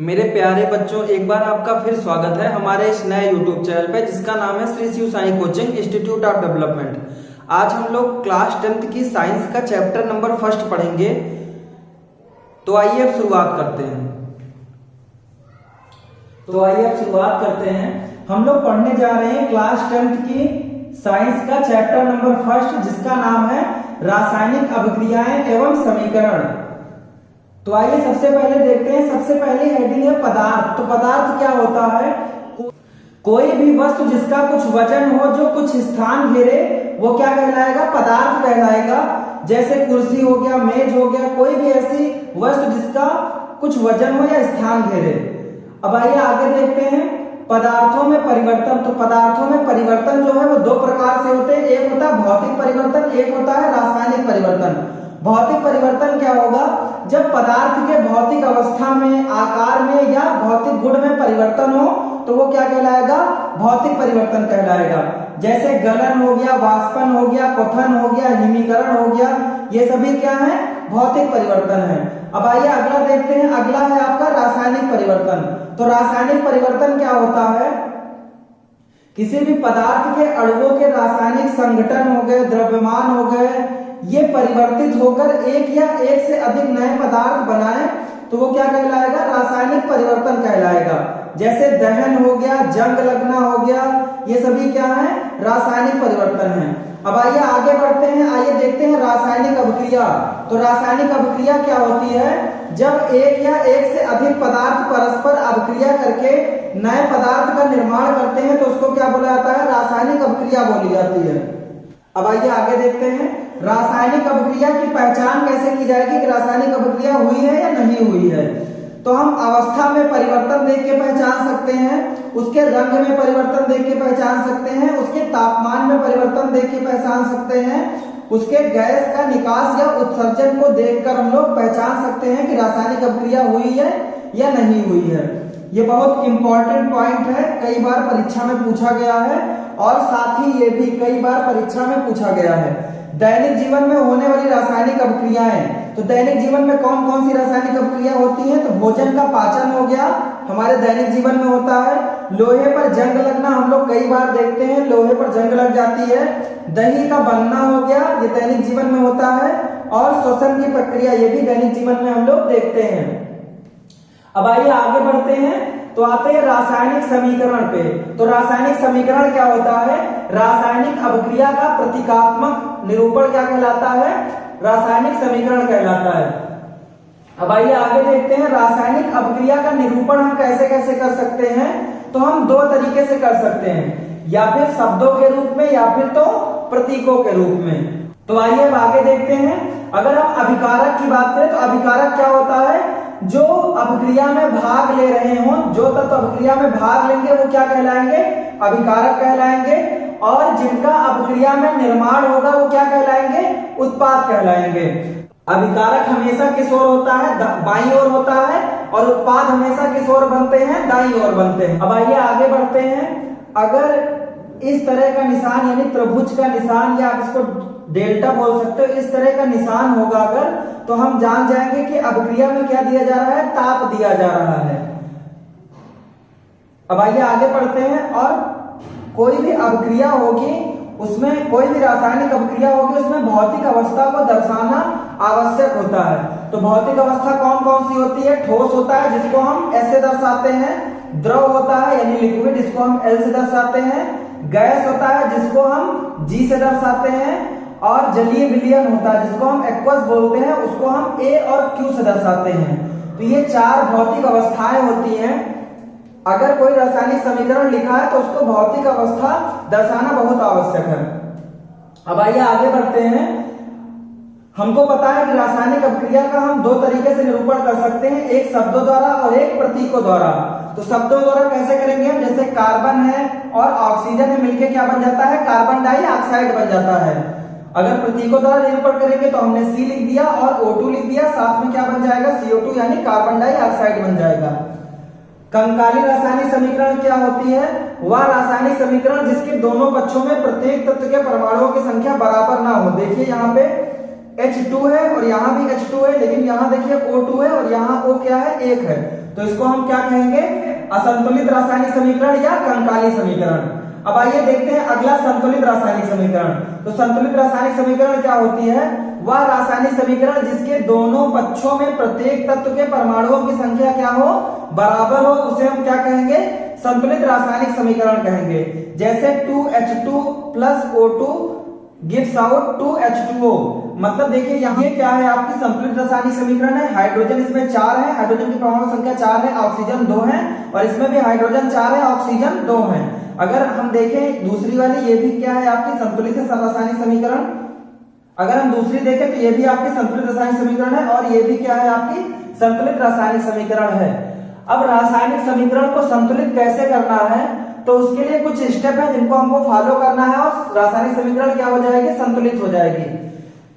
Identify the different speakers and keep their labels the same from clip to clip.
Speaker 1: मेरे प्यारे बच्चों, एक बार आपका फिर स्वागत है हमारे इस नए YouTube चैनल पे जिसका नाम है Shri Shiv Sai coaching institute of development. आज हम लोग क्लास 10th की साइंस का चैप्टर नंबर 1 पढ़ेंगे। तो आइए अब शुरुआत करते हैं। हम लोग पढ़ने जा रहे हैं क्लास 10th की साइंस का चैप्टर नंबर 1 जिसका नाम है रासायनिक अभिक्रियाएं एवं समीकरण। तो आइए सबसे पहले देखते हैं। सबसे पहली हेडिंग है पदार्थ। तो पदार्थ क्या होता है? कोई भी वस्तु जिसका कुछ वजन हो, जो कुछ स्थान घेरे, वो क्या कहलाएगा? पदार्थ कहलाएगा। जैसे कुर्सी हो गया, मेज हो गया, कोई भी ऐसी वस्तु जिसका कुछ वजन हो या स्थान घेरे। अब आइए आगे देखते हैं पदार्थों में परिवर्तन। तो पदार्थों में परिवर्तन जो है वो दो प्रकार से होते हैं। एक होता है भौतिक परिवर्तन, एक होता है रासायनिक परिवर्तन। भौतिक परिवर्तन क्या होगा? जब पदार्थ के भौतिक अवस्था में, आकार में या भौतिक गुण में परिवर्तन हो तो वो क्या कहलाएगा? भौतिक परिवर्तन कहलाएगा। जैसे गलन हो गया, वाष्पन हो गया, क्वथन हो गया, हिमीकरण हो गया, ये सभी क्या है? भौतिक परिवर्तन है। अब आइए अगला देखते हैं। अगला है आपका रासायनिक परिवर्तन। तो रासायनिक परिवर्तन क्या होता है? किसी भी पदार्थ के अणुओं के रासायनिक संगठन हो गए, द्रव्यमान हो गए, ये परिवर्तित होकर एक या एक से अधिक नए पदार्थ बनाए तो वो क्या कहलाएगा? रासायनिक परिवर्तन कहलाएगा। जैसे दहन हो गया, जंग लगना हो गया, ये सभी क्या है? रासायनिक परिवर्तन है। अब आइए आगे बढ़ते हैं। आइए देखते हैं रासायनिक अभिक्रिया। तो रासायनिक अभिक्रिया क्या होती है? जब एक या एक से अधिक पदार्थ परस्पर अभिक्रिया करके नए पदार्थ का निर्माण करते हैं तो उसको क्या बोला जाता है? रासायनिक अभिक्रिया बोली जाती है। अब आइए आगे देखते हैं रासायनिक अभिक्रिया की पहचान कैसे की जाएगी कि रासायनिक अभिक्रिया हुई है या नहीं हुई है। तो हम अवस्था में परिवर्तन देख के पहचान सकते हैं, उसके रंग में परिवर्तन देख के पहचान सकते हैं, उसके तापमान में परिवर्तन देख के पहचान सकते हैं, उसके गैस का निकास या उत्सर्जन को देखकर हम लोग पहचान सकते हैं कि रासायनिक अभिक्रिया हुई है या नहीं हुई है। ये बहुत इंपॉर्टेंट पॉइंट है, कई बार परीक्षा में पूछा गया है और साथ ही ये भी कई बार परीक्षा में पूछा गया है। दैनिक जीवन में होने वाली रासायनिक अभिक्रियाएं। तो दैनिक जीवन में कौन कौन सी रासायनिक अभिक्रिया होती हैं? तो भोजन का पाचन हो गया, हमारे दैनिक जीवन में होता है। लोहे पर जंग लगना हम लोग कई बार देखते हैं, लोहे पर जंग लग जाती है। दही का बनना हो गया, ये दैनिक जीवन में होता है। और श्वसन की प्रक्रिया, ये भी दैनिक जीवन में हम लोग देखते हैं। अब आइए आगे बढ़ते हैं। तो आते हैं रासायनिक समीकरण पे। तो रासायनिक समीकरण क्या होता है? रासायनिक अभिक्रिया का प्रतीकात्मक निरूपण क्या कहलाता है? रासायनिक समीकरण कहलाता है। अब आइए आगे देखते हैं रासायनिक अभिक्रिया का निरूपण हम कैसे कैसे कर सकते हैं। तो हम दो तरीके से कर सकते हैं, या फिर शब्दों के रूप में या फिर तो प्रतीकों के रूप में। तो आइए अब आगे देखते हैं। अगर हम अभिकारक की बात करें तो अभिकारक क्या होता है? जो अभिक्रिया में भाग ले रहे हों, जो तत्व अभिक्रिया में भाग लेंगे वो क्या कहलाएंगे? अभिकारक कहलाएंगे। और जिनका अभिक्रिया में निर्माण होगा वो क्या कहलाएंगे? उत्पाद कहलाएंगे। अभिकारक हमेशा किस ओर होता है? बाईं ओर होता है। और उत्पाद हमेशा किस ओर बनते हैं? दाईं ओर बनते हैं। अब आइए आगे बढ़ते हैं। अगर इस तरह का निशान यानी त्रिभुज का निशान, या आप इसको डेल्टा बोल सकते हो, इस तरह का निशान होगा अगर, तो हम जान जाएंगे कि अभिक्रिया में क्या दिया जा रहा है? ताप दिया जा रहा है। अब आइए आगे बढ़ते हैं। और कोई भी अभिक्रिया होगी उसमें, कोई भी रासायनिक अभिक्रिया होगी उसमें भौतिक अवस्था को दर्शाना आवश्यक होता है। तो भौतिक अवस्था कौन कौन सी होती है? ठोस होता है जिसको हम S से दर्शाते हैं, द्रव होता है यानी लिक्विड जिसको हम L से दर्शाते हैं, गैस होता है जिसको हम G से दर्शाते हैं, और जलीय विलयन होता है जिसको हम एक्वस बोलते हैं, उसको हम A और Q से दर्शाते हैं। तो ये चार भौतिक अवस्थाएं होती हैं। अगर कोई रासायनिक समीकरण लिखा है तो उसको भौतिक अवस्था दर्शाना बहुत आवश्यक है। अब आइए आगे बढ़ते हैं। हमको पता है कि रासायनिक अभिक्रिया का हम दो तरीके से निरूपण कर सकते हैं, एक शब्दों द्वारा और एक प्रतीकों द्वारा। तो शब्दों द्वारा कैसे करेंगे हम? जैसे कार्बन है और ऑक्सीजन है मिलकर क्या बन जाता है? कार्बन डाइऑक्साइड बन जाता है। अगर प्रतीकों द्वारा निरूपण करेंगे तो हमने C लिख दिया और O2 लिख दिया, साथ में क्या बन जाएगा? CO2 यानी कार्बन डाइऑक्साइड बन जाएगा। कंकाली रासायनिक समीकरण क्या होती है? वह रासायनिक समीकरण जिसके दोनों पक्षों में प्रत्येक तत्व के परमाणुओं की संख्या बराबर ना हो। देखिए यहाँ पे H2 है और यहाँ भी H2 है, लेकिन यहाँ देखिए O2 है और यहाँ O क्या है? 1 है। तो इसको हम क्या कहेंगे, असंतुलित रासायनिक समीकरण या कंकाली समीकरण। अब आइए देखते हैं अगला संतुलित रासायनिक समीकरण। तो संतुलित रासायनिक समीकरण क्या होती है, वह रासायनिक समीकरण जिसके दोनों पक्षों में प्रत्येक तत्व के परमाणुओं की संख्या क्या हो, बराबर हो, उसे हम क्या कहेंगे, संतुलित रासायनिक समीकरण कहेंगे। जैसे 2H2 plus O2 gives out 2H2O। मतलब देखिए यहाँ ये क्या है, आपकी संतुलित रासायनिक समीकरण है। हाइड्रोजन इसमें 4 है, हाइड्रोजन की परमाणु संख्या 4 है, ऑक्सीजन 2 है, और इसमें भी हाइड्रोजन 4 है, ऑक्सीजन 2 है। अगर हम देखें दूसरी वाली, ये भी क्या है, आपकी संतुलित रासायनिक समीकरण। अगर हम दूसरी देखें तो ये भी आपकी संतुलित रासायनिक समीकरण है, और ये भी क्या है, आपकी संतुलित रासायनिक समीकरण है। अब रासायनिक समीकरण को संतुलित कैसे करना है, तो उसके लिए कुछ स्टेप है जिनको हमको फॉलो करना है, और रासायनिक समीकरण क्या हो जाएगी, संतुलित हो जाएगी।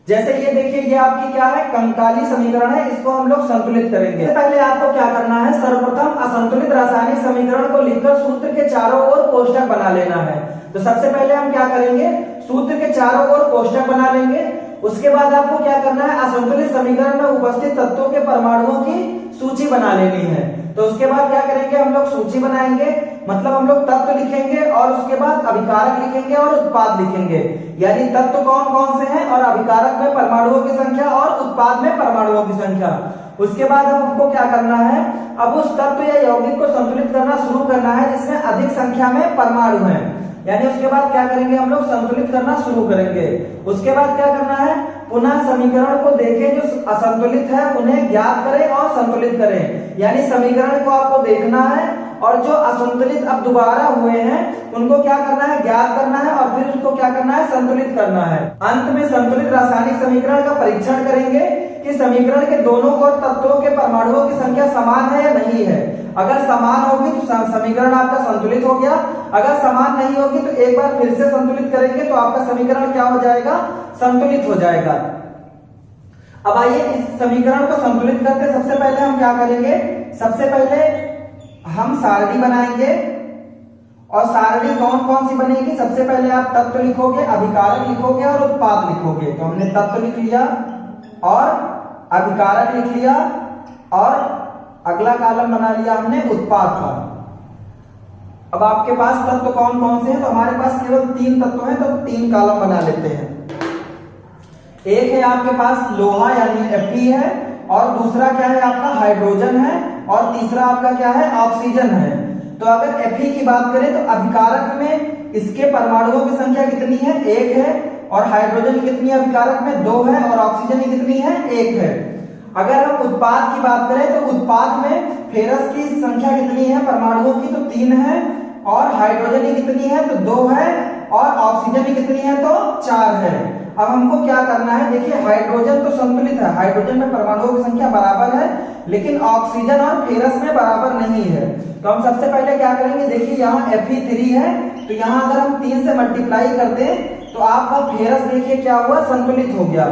Speaker 1: जैसे ये देखिए, ये आपकी क्या है, कंकाली समीकरण है, इसको हम लोग संतुलित करेंगे। पहले आपको क्या करना है, सर्वप्रथम असंतुलित रासायनिक समीकरण को लिखकर सूत्र के चारों ओर कोष्ठक बना लेना है। तो सबसे पहले हम क्या करेंगे, सूत्र के चारों ओर कोष्ठक बना लेंगे। उसके बाद आपको क्या करना है, असंतुलित समीकरण में उपस्थित तत्वों के परमाणुओं की सूची बना लेनी है। तो उसके बाद क्या करेंगे, हम लोग सूची बनाएंगे, मतलब हम लोग तत्व लिखेंगे, और उसके बाद अभिकारक लिखेंगे और उत्पाद लिखेंगे। यानी तत्व कौन कौन से हैं, और अभिकारक में परमाणुओं की संख्या, और उत्पाद में परमाणुओं की संख्या। उसके बाद अब हमको क्या करना है, अब उस तत्व या यौगिक को संतुलित करना शुरू करना है जिसमें अधिक संख्या में परमाणु हैं। यानी उसके बाद क्या करेंगे, हम लोग संतुलित करना शुरू करेंगे। उसके बाद क्या करना है, पुनः समीकरण को देखें, जो असंतुलित है उन्हें ज्ञात करें और संतुलित करें। यानी समीकरण को आपको देखना है, और जो असंतुलित अब दोबारा हुए हैं उनको क्या करना है, ज्ञात करना है, और फिर उसको क्या करना है, संतुलित करना है। अंत में संतुलित रासायनिक समीकरण का परीक्षण करेंगे कि समीकरण के दोनों ओर तत्वों के परमाणुओं की संख्या समान है या नहीं है। अगर समान होगी तो समीकरण आपका संतुलित हो गया, अगर समान नहीं होगी तो एक बार फिर से संतुलित करेंगे तो आपका समीकरण क्या हो जाएगा, संतुलित हो जाएगा। अब आइए इस समीकरण को संतुलित करके सबसे पहले हम क्या करेंगे, सबसे पहले हम सारणी बनाएंगे। और सारणी कौन कौन सी बनेगी, सबसे पहले आप तत्व लिखोगे, अभिकारक लिखोगे और उत्पाद लिखोगे। तो हमने तत्व लिख लिया और अभिकारक लिख लिया, और अगला कॉलम बना लिया हमने उत्पाद का। अब आपके पास तत्व कौन कौन से हैं, तो हमारे पास केवल 3 तत्व हैं, तो 3 कॉलम बना लेते हैं। एक है आपके पास लोहा यानी Fe है, और दूसरा क्या है आपका हाइड्रोजन है, और तीसरा आपका क्या है, ऑक्सीजन है। तो अगर Fe की बात करें तो अभिकारक में इसके परमाणुओं की संख्या कितनी है, 1 है, और हाइड्रोजन की कितनी है अभिकारक में, 2 है, और ऑक्सीजन की कितनी है, 1 है। अगर हम उत्पाद की बात करें तो उत्पाद में फेरस की संख्या कितनी है परमाणुओं की, तो 3 है, और हाइड्रोजन की कितनी है, तो 2 है, और ऑक्सीजन की कितनी है, तो 4 है। अब हमको क्या करना है, देखिए हाइड्रोजन तो संतुलित है, हाइड्रोजन में परमाणुओं की संख्या बराबर है, लेकिन ऑक्सीजन और फेरस में बराबर नहीं है। तो हम सबसे पहले क्या करेंगे, देखिए यहाँ Fe3 है, तो यहाँ अगर हम 3 से मल्टीप्लाई कर दें तो आपका फेरस देखिए क्या हुआ, संतुलित हो गया।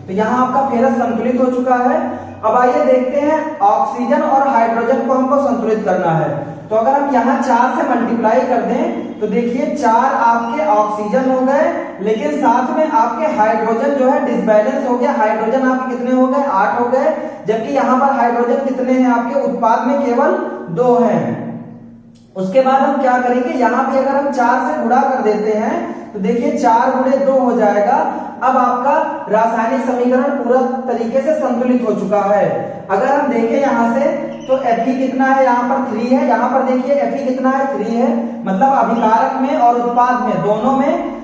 Speaker 1: तो यहाँ आपका फेरस संतुलित हो चुका है। अब आइए देखते हैं ऑक्सीजन और हाइड्रोजन को हमको संतुलित करना है। तो अगर हम यहाँ 4 से मल्टीप्लाई कर दें तो देखिए 4 आपके ऑक्सीजन हो गए, लेकिन साथ में आपके हाइड्रोजन जो है डिसबैलेंस हो गया। हाइड्रोजन आपके कितने हो गए, 8 हो गए, जबकि यहाँ पर हाइड्रोजन कितने हैं आपके उत्पाद में, केवल 2 हैं। उसके बाद हम क्या करेंगे, यहाँ पे अगर हम 4 से गुणा कर देते हैं तो देखिए 4 गुणे 2 हो जाएगा। अब आपका रासायनिक समीकरण पूरा तरीके से संतुलित हो चुका है। अगर हम देखें यहाँ से तो Fe कितना है, यहाँ पर 3 है, यहाँ पर देखिए Fe कितना है, 3 है, मतलब अभिकारक में और उत्पाद में दोनों में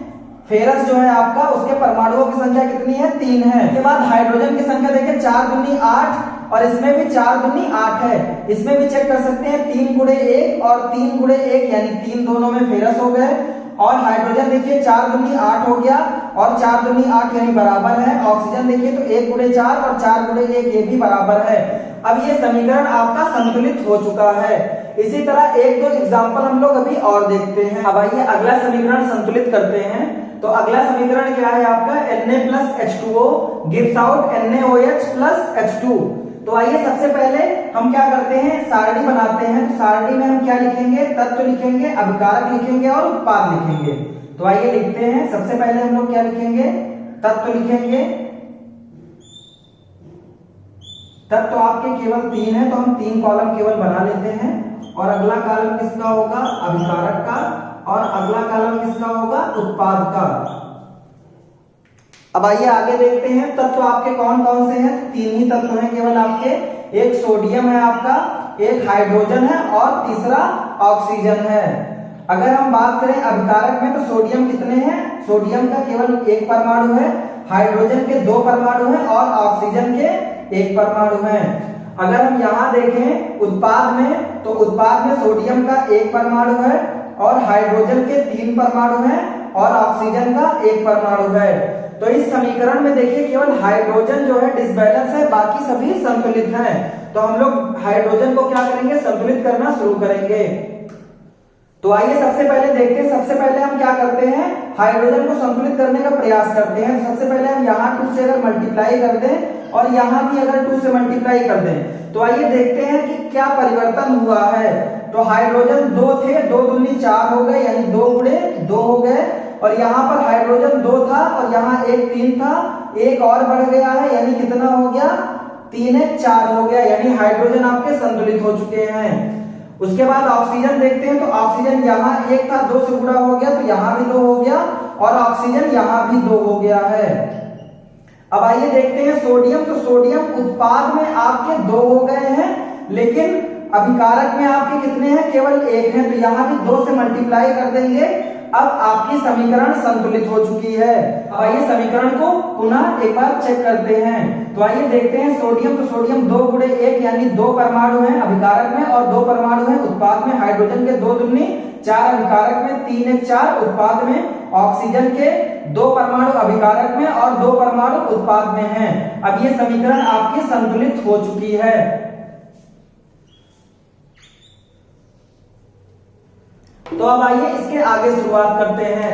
Speaker 1: फेरस जो है आपका, उसके परमाणुओं की संख्या कितनी है, 3 है। इसके बाद हाइड्रोजन की संख्या देखिए 4 दूनी 8, और इसमें भी 4 दूनी 8 है। इसमें भी चेक कर सकते हैं 3 गुणे 1 और 3 गुणे 1 यानी 3 दोनों में फेरस हो गए। और हाइड्रोजन देखिए 4 दूनी 8 हो गया, और 4 दूनी 8 यानी बराबर है। ऑक्सीजन देखिए तो 1 गुणे 4 और 4 गुणे 1 ये भी बराबर है। अब ये समीकरण आपका संतुलित हो चुका है। इसी तरह 1-2 एग्जाम्पल हम लोग अभी और देखते हैं। अब आइए अगला समीकरण संतुलित करते हैं। तो अगला समीकरण क्या है आपका, Na plus H2O gives out NaOH plus H2। तो आइए सबसे पहले हम क्या करते हैं, सारणी बनाते हैं। तो सारणी में हम क्या लिखेंगे, तत्व लिखेंगे, अभिकारक लिखेंगे और उत्पाद लिखेंगे। तो आइए लिखते हैं। सबसे पहले हम लोग क्या लिखेंगे, तत्व लिखेंगे, तत्व तो आपके केवल 3 है, तो हम 3 कॉलम केवल बना लेते हैं। और अगला कॉलम किसका होगा? अभिकारक का। और अगला कॉलम किसका होगा? उत्पाद का। अब आइए आगे देखते हैं तत्व आपके कौन कौन से हैं। 3 ही तत्व हैं केवल आपके। एक सोडियम है आपका, एक हाइड्रोजन है और तीसरा ऑक्सीजन है। अगर हम बात करें अभिकारक में तो सोडियम कितने हैं? सोडियम का केवल 1 परमाणु है, हाइड्रोजन के 2 परमाणु हैं और ऑक्सीजन के 1 परमाणु है। अगर हम यहाँ देखें उत्पाद में तो उत्पाद में सोडियम का 1 परमाणु है और हाइड्रोजन के 3 परमाणु हैं और ऑक्सीजन का 1 परमाणु है। तो इस समीकरण में देखिए केवल हाइड्रोजन जो है डिसबैलेंस है, बाकी सभी संतुलित हैं। तो हम लोग हाइड्रोजन को क्या करेंगे? संतुलित करना शुरू करेंगे। तो आइए सबसे पहले देखते हैं। सबसे पहले हम क्या करते हैं? हाइड्रोजन को संतुलित करने का प्रयास करते हैं। सबसे पहले हम यहाँ 2 से अगर मल्टीप्लाई कर दें और यहाँ भी अगर 2 से मल्टीप्लाई कर दें तो आइए देखते हैं कि क्या परिवर्तन हुआ है। तो हाइड्रोजन 2 थे, 2 दूनी 4 हो गए, यानी 2 गुणे 2 हो गए। और यहाँ पर हाइड्रोजन 2 था और यहाँ 1 3 था, 1 और बढ़ गया है, यानी कितना हो गया? 3 1 4 हो गया, यानी हाइड्रोजन आपके संतुलित हो चुके हैं। उसके बाद ऑक्सीजन देखते हैं। तो ऑक्सीजन यहाँ 1 था, 2 से गुणा हो गया तो यहाँ भी 2 हो गया और ऑक्सीजन यहाँ भी 2 हो गया है। अब आइए देखते हैं सोडियम। तो सोडियम उत्पाद में आपके 2 हो गए हैं, लेकिन अभिकारक में आपके कितने हैं? केवल 1 है। तो यहाँ भी 2 से मल्टीप्लाई कर देंगे। अब आपकी समीकरण संतुलित हो चुकी है। अब आइए समीकरण को पुनः एक बार चेक करते हैं। तो आइए देखते हैं सोडियम। तो सोडियम 2 गुणे 1 यानी 2 परमाणु हैं अभिकारक में और 2 परमाणु हैं उत्पाद में। हाइड्रोजन के 2 दूनी 4 अभिकारक में, 3 1 4 उत्पाद में। ऑक्सीजन के 2 परमाणु अभिकारक में और 2 परमाणु उत्पाद में हैं। अब ये समीकरण आपकी संतुलित हो चुकी है। तो अब आइए इसके आगे शुरुआत करते हैं।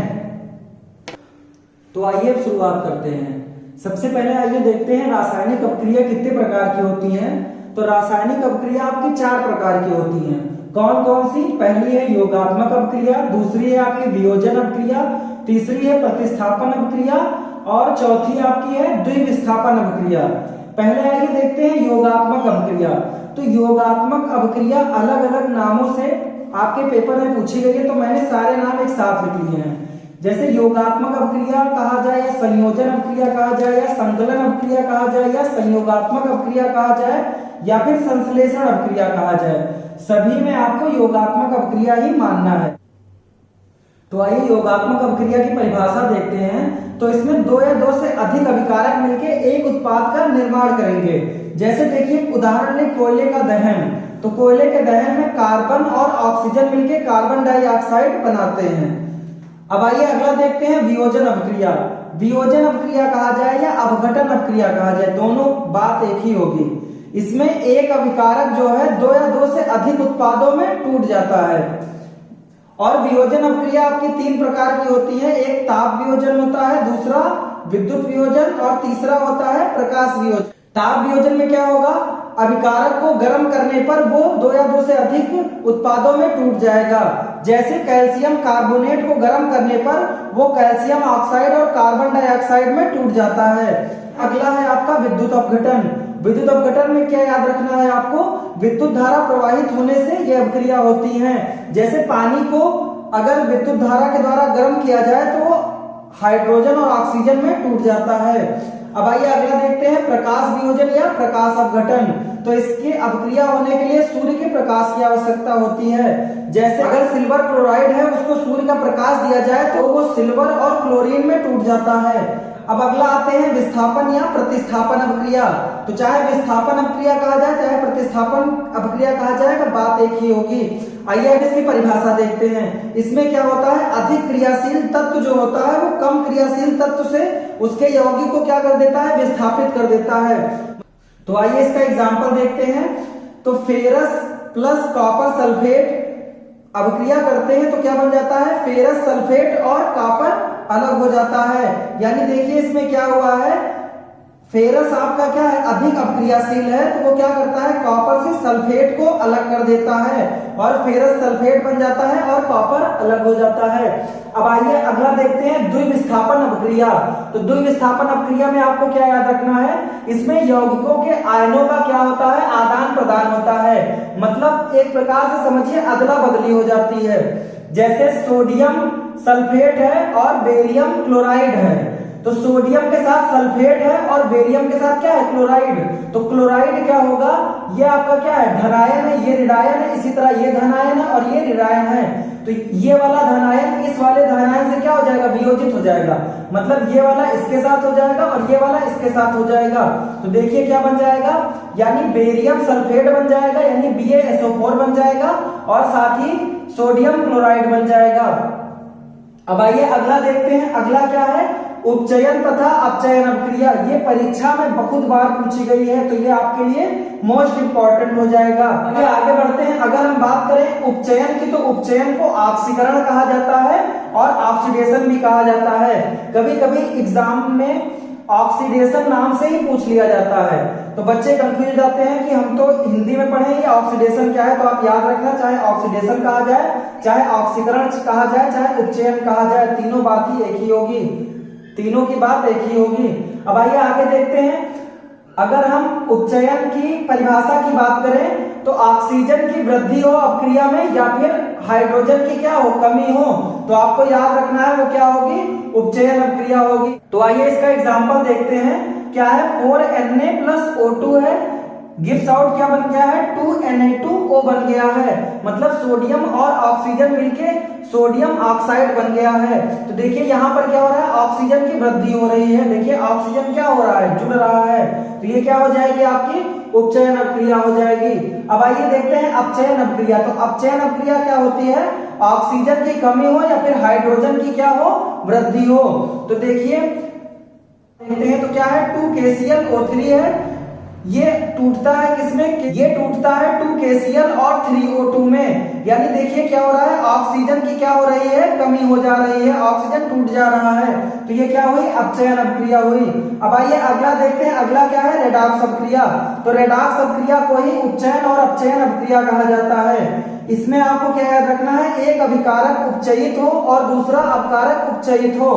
Speaker 1: तो आइए अब शुरुआत करते हैं। सबसे पहले आइए देखते हैं रासायनिक अपक्रिया कितने प्रकार की होती हैं। तो रासायनिक अपक्रिया आपकी 4 प्रकार की होती हैं। कौन कौन सी? पहली है योगात्मक अपक्रिया, दूसरी है आपकी वियोजन अपक्रिया, तीसरी है प्रतिस्थापन अपक्रिया और चौथी आपकी है द्विविस्थापन अपक्रिया। पहले आइए देखते हैं योगात्मक अपक्रिया। तो योगात्मक अपक्रिया अलग अलग नामों से आपके पेपर में पूछी गई है, तो मैंने सारे नाम एक साथ लिख लिए हैं। जैसे योगात्मक अपक्रिया कहा जाए या संयोजन अपक्रिया कहा जाए या संकलन अपक्रिया कहा जाए या संयोगात्मक अपक्रिया कहा जाए या फिर संश्लेषण अपक्रिया कहा जाए, सभी में आपको योगात्मक अपक्रिया ही मानना है। तो आइए योगात्मक अपक्रिया की परिभाषा देखते हैं। तो इसमें 2 या 2 से अधिक अभिकारक मिलकर एक उत्पाद का निर्माण करेंगे। जैसे देखिए उदाहरण ले कोयले का दहन। तो कोयले के दहन में कार्बन और ऑक्सीजन मिलकर कार्बन डाइऑक्साइड बनाते हैं। अब आइए अगला देखते हैं वियोजन अपक्रिया। वियोजन अपक्रिया कहा जाए या अपघटन अपक्रिया कहा जाए, दोनों बात एक ही होगी। इसमें एक अभिकारक जो है 2 या 2 से अधिक उत्पादों में टूट जाता है। और वियोजन अपक्रिया आपकी 3 प्रकार की होती है। एक ताप वियोजन होता है, दूसरा विद्युत वियोजन और तीसरा होता है प्रकाश वियोजन। ताप वियोजन में क्या होगा? अभिकारक को गर्म करने पर वो 2 या 2 से अधिक उत्पादों में टूट जाएगा। जैसे कैल्शियम कार्बोनेट को गर्म करने पर वो कैल्शियम ऑक्साइड और कार्बन डाइऑक्साइड में टूट जाता है। अगला है आपका विद्युत अपघटन। विद्युत अपघटन में क्या याद रखना है आपको? विद्युत धारा प्रवाहित होने से ये अपक्रिया होती है। जैसे पानी को अगर विद्युत धारा के द्वारा गर्म किया जाए तो वो हाइड्रोजन और ऑक्सीजन में टूट जाता है। अब आइए अगला देखते हैं प्रकाश वियोजन या प्रकाश अपघटन। तो इसके अपक्रिया होने के लिए सूर्य के प्रकाश की आवश्यकता होती है। जैसे अगर सिल्वर क्लोराइड है उसको सूर्य का प्रकाश दिया जाए तो वो सिल्वर और क्लोरीन में टूट जाता है। अब अगला आते हैं विस्थापन या प्रतिस्थापन अपक्रिया। तो चाहे विस्थापन अपक्रिया कहा जाए चाहे प्रतिस्थापन अपक्रिया कहा जाए तो बात एक ही होगी। आइए अब इसकी परिभाषा देखते हैं। इसमें क्या होता है? अधिक क्रियाशील तत्व जो होता है वो कम क्रियाशील तत्व से उसके यौगिक को क्या कर देता है? विस्थापित कर देता है। तो आइए इसका एग्जाम्पल देखते हैं। तो फेरस प्लस कॉपर सल्फेट अपक्रिया करते हैं तो क्या बन जाता है? फेरस सल्फेट और कॉपर अलग हो जाता है। यानी देखिए इसमें क्या हुआ है? फेरस आपका क्या है, अधिक अपक्रियाशील है, तो वो क्या करता है, कॉपर से सल्फेट को अलग कर देता है और फेरस सल्फेट बन जाता है और कॉपर अलग हो जाता है। अब आइए अगला देखते हैं द्विविस्थापन अपक्रिया। तो द्विविस्थापन अपक्रिया में आपको क्या याद रखना है, इसमें यौगिकों के आयनों का क्या होता है, आदान प्रदान होता है। मतलब एक प्रकार से समझिए अदला बदली हो जाती है। जैसे सोडियम सल्फेट है और बेरियम क्लोराइड है, तो सोडियम के साथ सल्फेट है और बेरियम के साथ क्या है, क्लोराइड। तो क्लोराइड क्या होगा, ये आपका क्या है, धनायन है, ये ऋणायन है, इसी तरह ये धनायन है और ये ऋणायन है। तो ये वाला धनायन इस वाले धनायन से क्या हो जाएगा, वियोजित हो जाएगा। मतलब ये वाला इसके साथ हो जाएगा और ये वाला इसके साथ हो जाएगा। तो देखिए क्या बन जाएगा, यानी बेरियम सल्फेट बन जाएगा, यानी BaSO4 बन जाएगा और साथ ही सोडियम क्लोराइड बन जाएगा। अब आइए अगला देखते हैं, अगला क्या है, उपचयन तथा अपचयन अपक्रिया। ये परीक्षा में बहुत बार पूछी गई है, तो ये आपके लिए मोस्ट इंपॉर्टेंट हो जाएगा। आगे बढ़ते हैं, अगर हम बात करें उपचयन की, तो उपचयन को ऑक्सीकरण कहा जाता है और ऑक्सीडेशन भी कहा जाता है। कभी कभी एग्जाम में ऑक्सीडेशन नाम से ही पूछ लिया जाता है, तो बच्चे कंफ्यूज हो जाते हैं कि हम तो हिंदी में पढ़े ये ऑक्सीडेशन क्या है। तो आप याद रखना, चाहे ऑक्सीडेशन कहा जाए, चाहे ऑक्सीकरण कहा जाए, चाहे उपचयन कहा जाए, तीनों बात ही एक ही होगी, तीनों की बात एक ही होगी। अब आइए आगे देखते हैं, अगर हम उपचयन की परिभाषा की बात करें तो ऑक्सीजन की वृद्धि हो अपक्रिया में या फिर हाइड्रोजन की क्या हो, कमी हो, तो आपको याद रखना है वो क्या होगी, उपचयन अपक्रिया होगी। तो आइए इसका एग्जांपल देखते हैं, क्या है, 4Na+O2 है, गिव्स आउट क्या बन गया है, 2Na2O बन गया है। मतलब सोडियम और ऑक्सीजन मिलके सोडियम ऑक्साइड बन गया है। तो देखिए यहाँ पर क्या हो रहा है, ऑक्सीजन की वृद्धि हो रही है। देखिए ऑक्सीजन क्या हो रहा है, जुड़ रहा है, तो ये क्या हो जाएगी, आपकी उपचयन अपक्रिया हो जाएगी। अब आइए देखते हैं अपचयन अपक्रिया। तो अपचयन अपक्रिया क्या होती है, ऑक्सीजन की कमी हो या फिर हाइड्रोजन की क्या हो, वृद्धि हो। तो देखिए देखते हैं, तो क्या है, 2KClO3 है, ये टूटता है किसमें, ये टूटता है 2KCl और 3O2 में। यानी देखिए क्या हो रहा है, ऑक्सीजन की क्या हो रही है, कमी हो जा रही है, ऑक्सीजन टूट जा रहा है, तो ये क्या हुई, अपचयन अपक्रिया हुई। अब आइए अगला देखते हैं, अगला क्या है, रेडॉक्स अपक्रिया। तो रेडॉक्स अपक्रिया को ही उपचयन और अपचयन अपक्रिया कहा जाता है। इसमें आपको क्या याद रखना है, एक अभिकारक उपचयित हो और दूसरा अपकारक उपचयित हो।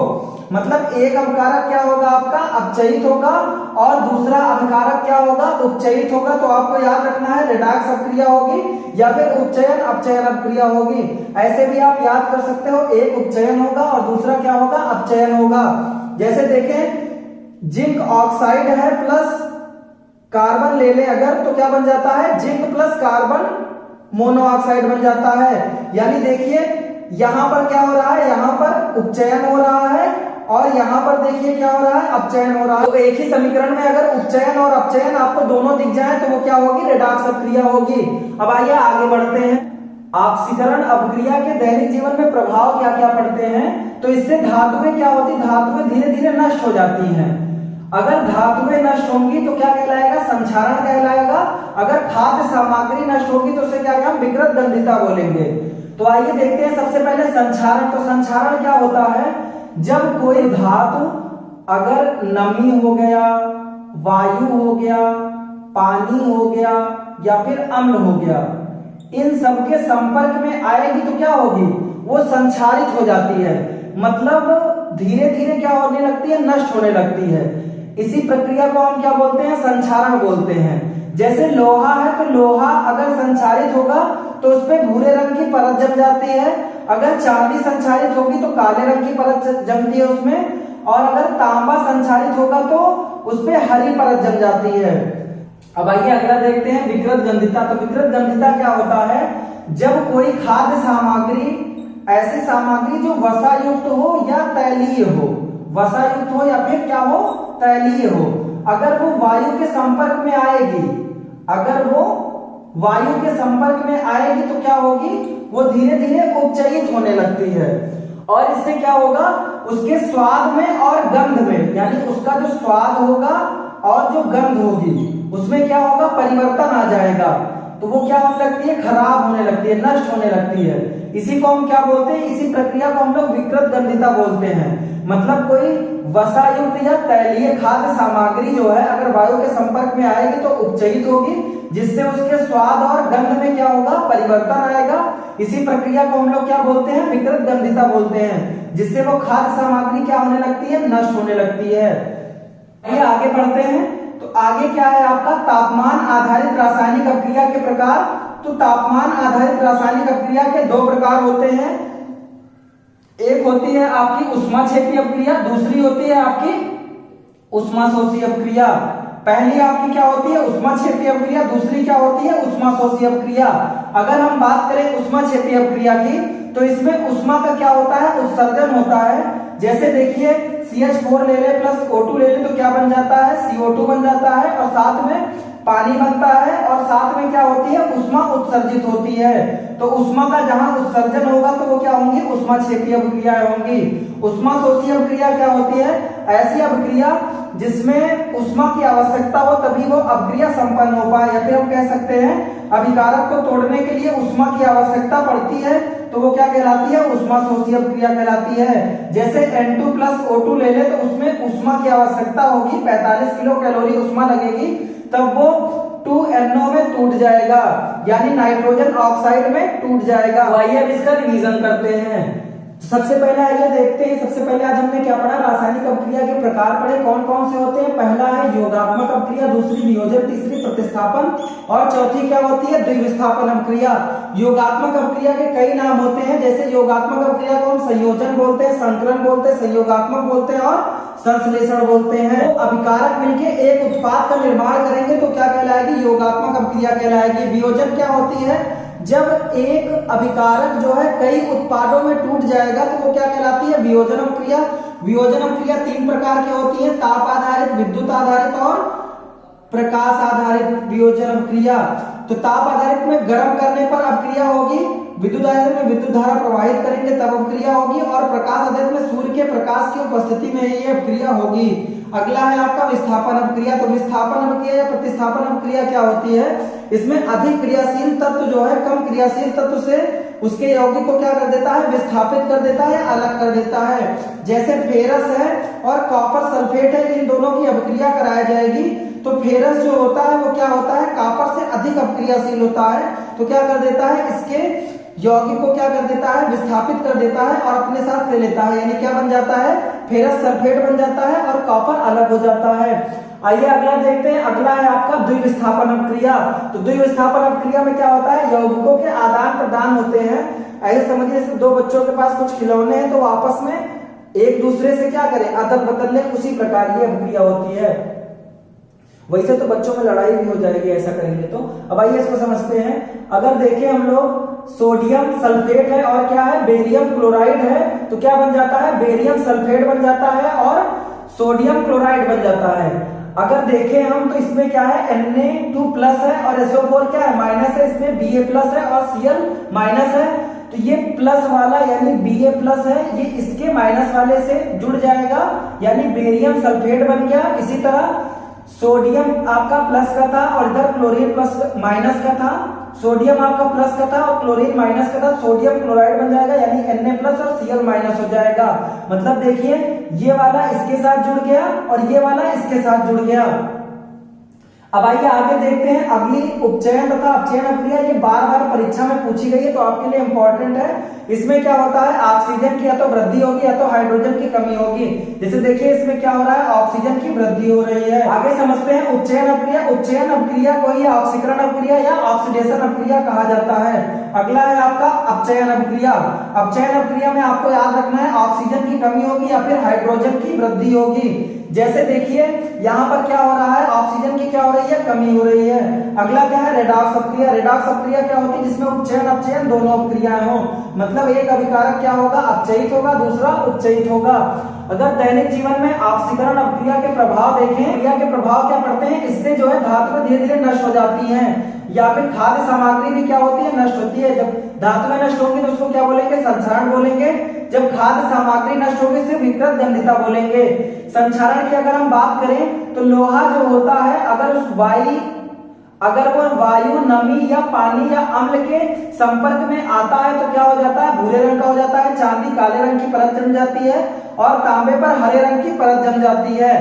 Speaker 1: मतलब एक अभिकारक क्या होगा आपका, अपचयित होगा और दूसरा अभिकारक क्या होगा, उपचयित होगा। तो आपको याद रखना है रेडॉक्स अपक्रिया होगी या फिर उपचयन अपचयन अपक्रिया होगी। ऐसे भी आप याद कर सकते हो, एक उपचयन होगा और दूसरा क्या होगा, अपचयन होगा। जैसे देखें, जिंक ऑक्साइड है प्लस कार्बन ले ले अगर, तो क्या बन जाता है, जिंक प्लस कार्बन मोनोऑक्साइड बन जाता है। यानी देखिए यहां पर क्या हो रहा है, यहां पर उपचयन हो रहा है और यहां पर देखिए क्या हो रहा है, अपचयन हो रहा है। तो एक ही समीकरण में अगर उपचयन और अपचयन आपको दोनों दिख जाए तो वो क्या होगी, रेडॉक्स अपक्रिया होगी। अब आइए आगे बढ़ते हैं, ऑक्सीकरण अपक्रिया के दैनिक जीवन में प्रभाव क्या क्या पड़ते हैं। तो इससे धातुएं क्या होती, धातुएं धीरे धीरे नष्ट हो जाती हैं। अगर धातुएं नष्ट होंगी तो क्या कहलाएगा, संक्षारण कहलाएगा। अगर खाद्य सामग्री नष्ट होगी तो उसे क्या हम विकृत गंधिता बोलेंगे। तो आइए देखते हैं सबसे पहले संक्षारण। तो संक्षारण क्या होता है, जब कोई धातु अगर नमी हो गया, वायु हो गया, पानी हो गया या फिर अम्ल हो गया, इन सब के संपर्क में आएगी तो क्या होगी, वो संक्षारित हो जाती है। मतलब धीरे धीरे क्या होने लगती है, नष्ट होने लगती है। इसी प्रक्रिया को हम क्या बोलते हैं, संक्षारण बोलते हैं। जैसे लोहा है, तो लोहा अगर संक्षारित होगा तो उस पे भूरे रंग की परत जम जाती है। अगर चांदी संक्षारित होगी तो काले रंग की परत जमती है उसमें, और अगर तांबा संक्षारित होगा तो उस पे हरी परत जम जाती है। अब आइए अगला देखते हैं, विकृत गंधिता। तो विकृत गंधिता क्या होता है, जब कोई खाद्य सामग्री, ऐसी सामग्री जो वसा युक्त हो या तैलीय हो, वसा युक्त हो या फिर क्या हो, तैलीय हो, अगर वो वायु के संपर्क में आएगी, अगर वो वायु के संपर्क में आएगी तो क्या होगी, वो धीरे धीरे उपचयित होने लगती है। और इससे क्या होगा, उसके स्वाद में और गंध में, यानी उसका जो स्वाद होगा और जो गंध होगी उसमें क्या होगा, परिवर्तन आ जाएगा। तो वो क्या होने लगती है, खराब होने लगती है, नष्ट होने लगती है। इसी को हम क्या बोलते हैं, इसी प्रक्रिया को हम लोग विकृत गंधिता बोलते हैं। मतलब कोई वसायुक्त या तैलीय खाद्य सामग्री जो है अगर वायु के संपर्क में आएगी तो उपचयित होगी, जिससे उसके स्वाद और गंध में क्या होगा, परिवर्तन आएगा। इसी प्रक्रिया को हम लोग क्या बोलते हैं, विकृत गंधिता बोलते हैं, जिससे वो खाद्य सामग्री क्या होने लगती है, नष्ट होने लगती है। आइए आगे बढ़ते हैं। तो आगे क्या है आपका, तापमान आधारित रासायनिक अभिक्रिया के प्रकार। तो तापमान आधारित रासायनिक अभिक्रिया के दो प्रकार होते हैं। एक होती है आपकी ऊष्माक्षेपी अभिक्रिया, दूसरी होती है आपकी ऊष्माशोषी अभिक्रिया। पहली आपकी क्या होती है, ऊष्माक्षेपी अभिक्रिया, दूसरी क्या होती है, ऊष्माशोषी अभिक्रिया। अगर हम बात करें ऊष्माक्षेपी अभिक्रिया की तो इसमें ऊष्मा का क्या होता है, उत्सर्जन होता है। जैसे देखिए CH4 ले ले प्लस O2 ले ले तो क्या बन जाता है, CO2 बन जाता है, और साथ में पानी बनता है, और साथ में क्या होती है, ऊष्मा उत्सर्जित होती है। तो ऊष्मा का जहां उत्सर्जन होगा तो वो क्या होंगी, ऊष्माक्षेपी अभिक्रियाएं होंगी। ऊष्माशोषी अभिक्रिया क्या होती है, ऐसी अभिक्रिया जिसमें ऊष्मा की आवश्यकता हो तभी वो अभिक्रिया संपन्न हो पाए, या फिर हम कह सकते हैं अभिकारक को तोड़ने के लिए ऊष्मा की आवश्यकता पड़ती है तो वो क्या कहलाती है, ऊष्माशोषी अभिक्रिया कहलाती है। जैसे N2 प्लस O2 ले ले तो उसमें ऊष्मा की आवश्यकता होगी, 45 किलो कैलोरी ऊष्मा लगेगी, तब वो 2NO में टूट जाएगा, यानी नाइट्रोजन ऑक्साइड में टूट जाएगा। आइए अब इसका रिवीजन करते हैं। तो सबसे पहले आइए देखते हैं, सबसे पहले आज हमने क्या पढ़ा, रासायनिक अभिक्रिया के प्रकार पढ़े, कौन कौन से होते हैं। पहला है योगात्मक अभिक्रिया, दूसरी वियोजन, तीसरी प्रतिस्थापन, और चौथी क्या होती है, द्विविस्थापन अभिक्रिया। योगात्मक अभिक्रिया के कई नाम होते हैं, जैसे योगात्मक अभिक्रिया को हम संयोजन बोलते हैं, संकलन बोलते हैं, संयोगात्मक बोलते हैं और संश्लेषण बोलते हैं। तो अभिकारक मिलके एक उत्पाद का निर्माण करेंगे तो क्या कहलाएगी, योगात्मक अभिक्रिया कहलाएगी। वियोजन क्या होती है, जब एक अभिकारक जो है कई उत्पादों में टूट जाएगा तो वो क्या कहलाती है, वियोजन अभिक्रिया। वियोजन अभिक्रिया तीन प्रकार की होती है, ताप आधारित, विद्युत आधारित और प्रकाश आधारित वियोजन अभिक्रिया। तो ताप आधारित में गर्म करने पर अभिक्रिया होगी, विद्युत आधारित में विद्युत धारा प्रवाहित करेंगे तब अभिक्रिया होगी, और प्रकाश आधारित में सूर्य के प्रकाश की उपस्थिति में ये अभिक्रिया होगी। अगला है आपका विस्थापन अभिक्रिया। तो विस्थापन अभिक्रिया या प्रतिस्थापन अभिक्रिया क्या होती है, इसमें अधिक क्रियाशील तत्व जो है कम क्रियाशील तत्व से उसके यौगिक को क्या कर देता है, विस्थापित कर देता है, अलग कर देता है। जैसे फेरस है और कॉपर सल्फेट है, इन दोनों की अभिक्रिया कराई जाएगी तो फेरस जो होता है वो क्या होता है, कॉपर से अधिक अभिक्रियाशील होता है, तो क्या कर देता है, इसके यौगिक को क्या कर देता है, विस्थापित कर देता है और अपने साथ ले लेता है, यानी क्या बन जाता है, फेरस सल्फेट बन जाता है और कॉपर अलग हो जाता है। आइए अगला देखते हैं। अगला है आपका द्विविस्थापन अभिक्रिया। तो द्विविस्थापन अभिक्रिया में क्या होता है, यौगिकों के आदान प्रदान होते हैं। ऐसे समझिए दो बच्चों के पास कुछ खिलौने हैं तो आपस में एक दूसरे से क्या करें, अदल बदल लें, उसी प्रकार की अभिक्रिया होती है। वैसे तो बच्चों में लड़ाई भी हो जाएगी ऐसा करेंगे तो। अब आइए इसको समझते हैं। अगर देखें हम लोग, सोडियम सल्फेट है और क्या है, बेरियम क्लोराइड है, तो क्या बन जाता है, बेरियम सल्फेट बन जाता है और सोडियम क्लोराइड बन जाता है। अगर देखें हम तो इसमें क्या है, Na2 प्लस है और SO4 क्या है, माइनस है, इसमें Ba प्लस है और Cl माइनस है, तो ये प्लस वाला यानी Ba प्लस है, ये इसके माइनस वाले से जुड़ जाएगा, यानी बेरियम सल्फेट बन गया। इसी तरह सोडियम आपका प्लस का था और इधर क्लोरीन प्लस माइनस का था, सोडियम आपका प्लस का था और क्लोरीन माइनस का था, सोडियम क्लोराइड बन जाएगा, यानी Na प्लस और Cl माइनस हो जाएगा। मतलब देखिए ये वाला इसके साथ जुड़ गया और ये वाला इसके साथ जुड़ गया। अब आइए आगे देखते हैं अगली उपचयन तथा अपचयन अभिक्रिया। ये बार बार परीक्षा में पूछी गई है तो आपके लिए इंपॉर्टेंट है। इसमें क्या होता है, ऑक्सीजन की या तो वृद्धि होगी या तो हाइड्रोजन की कमी होगी। जैसे देखिए इसमें क्या हो रहा है, ऑक्सीजन की वृद्धि हो रही है। आगे समझते हैं उपचयन अभिक्रिया। उपचयन अभिक्रिया को ही ऑक्सीकरण अभिक्रिया या ऑक्सीडेशन अभिक्रिया कहा जाता है। अगला है आपका अपचयन अभिक्रिया। अपचयन अभिक्रिया में आपको याद रखना है ऑक्सीजन की कमी होगी या फिर हाइड्रोजन की वृद्धि होगी। जैसे देखिए यहाँ पर क्या हो रहा है, ऑक्सीजन की क्या हो रही है, कमी हो रही है। अगला क्या है, रेडॉक्स अभिक्रिया। रेडॉक्स अभिक्रिया क्या होती है, जिसमें उपचयन अपचयन दोनों अभिक्रियाएं हो। मतलब एक अभिकारक क्या होगा, अपचयित होगा, दूसरा उच्चयित होगा। अगर दैनिक जीवन में ऑक्सीकरण अभिक्रिया के प्रभाव देखें, क्रिया के प्रभाव क्या पड़ते हैं, इससे जो है धातुएं धीरे धीरे नष्ट हो जाती हैं, या फिर खाद्य सामग्री भी क्या होती है, नष्ट होती है। जब धातुएं नष्ट होंगी तो उसको क्या बोलेंगे, संक्षारण बोलेंगे। जब खाद्य सामग्री नष्ट होगी उसे विकृत गंधिता बोलेंगे। संक्षारण की अगर हम बात करें तो लोहा जो होता है, अगर उस वाई अगर वो वायु, नमी या पानी या अम्ल के संपर्क में आता है तो क्या हो जाता है, भूरे रंग का हो जाता है। चांदी काले रंग की परत जम जाती है और तांबे पर हरे रंग की परत जम जाती है।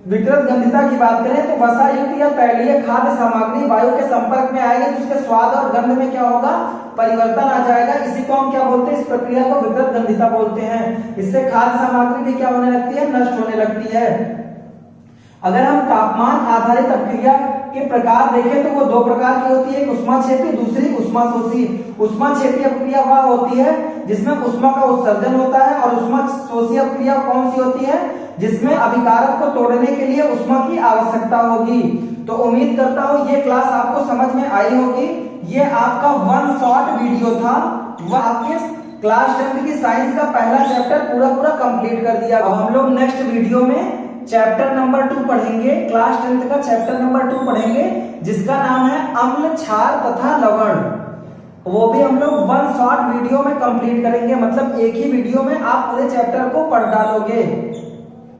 Speaker 1: विकृत गंधिता की बात करें तो वसा युक्त या तैलीय खाद्य सामग्री वायु के संपर्क में आएगी तो उसके स्वाद और गंध में क्या होगा, परिवर्तन आ जाएगा। इसी को हम क्या बोलते हैं, इस प्रक्रिया को विकृत गंधिता बोलते हैं। इससे खाद्य सामग्री भी क्या होने लगती है, नष्ट होने लगती है। अगर हम तापमान आधारित अपक्रिया के प्रकार देखें तो वो दो प्रकार की होती है, एक उष्माक्षेपी, दूसरी उष्माशोषी। उष्माक्षेपी अपक्रिया वह होती है जिसमें उष्मा का उत्सर्जन होता है, और उष्माशोषी अपक्रिया कौन सी होती है, जिसमें अभिकारक को तोड़ने के लिए उष्मा की आवश्यकता होगी। तो उम्मीद करता हूं ये क्लास आपको समझ में आई होगी। ये आपका वन शॉर्ट वीडियो था, वह आपके क्लास 10 की साइंस का पहला चैप्टर पूरा कंप्लीट कर दिया। अब हम लोग नेक्स्ट वीडियो में चैप्टर नंबर 2 पढ़ेंगे, क्लास 10 का चैप्टर नंबर 2 पढ़ेंगे, जिसका नाम है अम्ल, क्षार तथा लवण। वो भी हम लोग वन शॉर्ट वीडियो में कंप्लीट करेंगे, मतलब एक ही वीडियो में आप पूरे चैप्टर को पढ़ डालोगे।